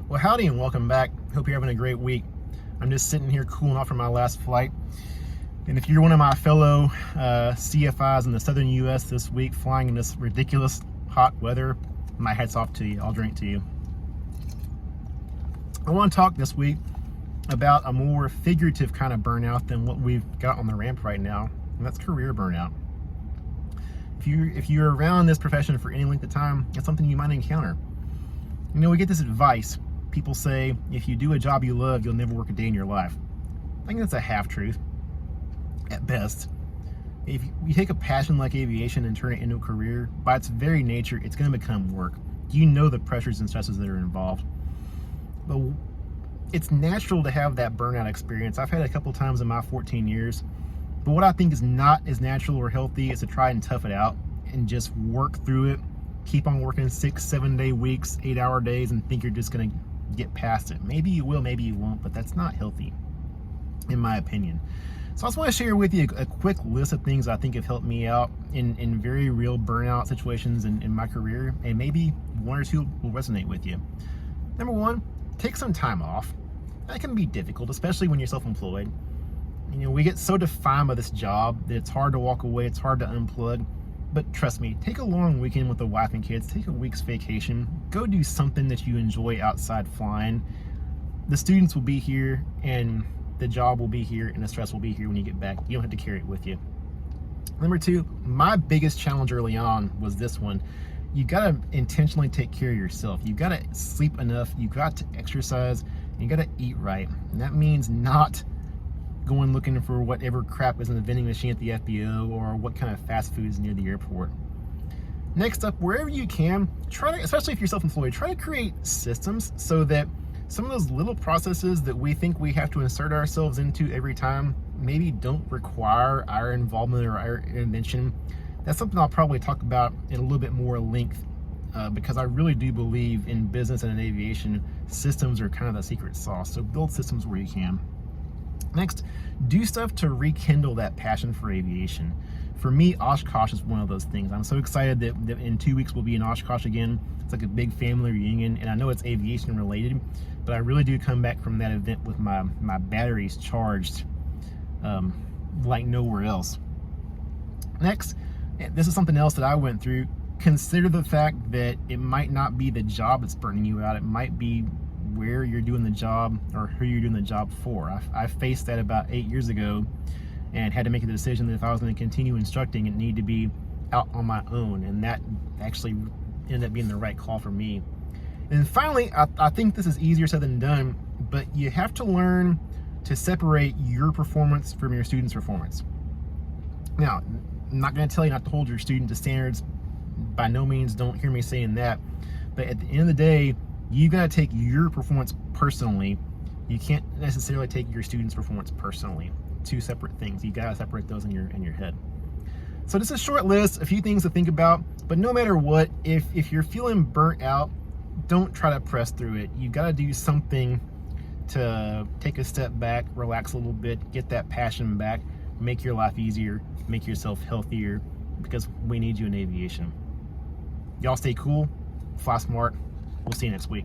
Well, howdy and welcome back. Hope you're having a great week. I'm just sitting here cooling off from my last flight. And if you're one of my fellow CFIs in the southern U.S. this week flying in this ridiculous hot weather, my hat's off to you. I'll drink to you. I want to talk this week about a more figurative kind of burnout than what we've got on the ramp right now, and that's career burnout. If you're around this profession for any length of time, it's something you might encounter. You know, we get this advice. People say, if you do a job you love, you'll never work a day in your life. I think that's a half-truth, at best. If you take a passion like aviation and turn it into a career, by its very nature, it's going to become work. You know the pressures and stresses that are involved. But it's natural to have that burnout experience. I've had it a couple times in my 14 years. But what I think is not as natural or healthy is to try and tough it out and just work through it. Keep on working 6-7 day weeks, 8-hour days, and think you're just going to get past it. Maybe you will, maybe you won't, but that's not healthy, in my opinion. So I just want to share with you a quick list of things I think have helped me out in very real burnout situations in my career, and maybe one or two will resonate with you. Number one, take some time off. That can be difficult, especially when you're self-employed. You know, we get so defined by this job that it's hard to walk away, it's hard to unplug. But trust me, take a long weekend with the wife and kids, take a week's vacation, go do something that you enjoy outside flying. The students will be here, and the job will be here, and the stress will be here when you get back. You don't have to carry it with you. Number two, my biggest challenge early on was this one. You gotta intentionally take care of yourself. You gotta sleep enough, you got to exercise, and you gotta eat right. And that means not going looking for whatever crap is in the vending machine at the FBO or what kind of fast food is near the airport. Next up, wherever you can, try to, especially if you're self-employed, try to create systems so that some of those little processes that we think we have to insert ourselves into every time maybe don't require our involvement or our intervention. That's something I'll probably talk about in a little bit more length because I really do believe in business and in aviation, systems are kind of the secret sauce. So build systems where you can. Next, do stuff to rekindle that passion for aviation. For me, Oshkosh is one of those things. I'm so excited that in 2 weeks we'll be in Oshkosh again. It's like a big family reunion, and I know it's aviation related, but I really do come back from that event with my batteries charged like nowhere else. Next, this is something else that I went through. Consider the fact that it might not be the job that's burning you out. It might be where you're doing the job or who you're doing the job for. I faced that about 8 years ago and had to make a decision that if I was going to continue instructing, it needed to be out on my own, and that actually ended up being the right call for me. And finally, I think this is easier said than done, but you have to learn to separate your performance from your students' performance. Now, I'm not going to tell you not to hold your student to standards. By no means, don't hear me saying that. But at the end of the day, you got to take your performance personally. You can't necessarily take your students' performance personally. Two separate things. You got to separate those in your head. So this is a short list, a few things to think about. But no matter what, if you're feeling burnt out, don't try to press through it. You got to do something to take a step back, relax a little bit, get that passion back, make your life easier, make yourself healthier, because we need you in aviation. Y'all stay cool, fly smart. We'll see you next week.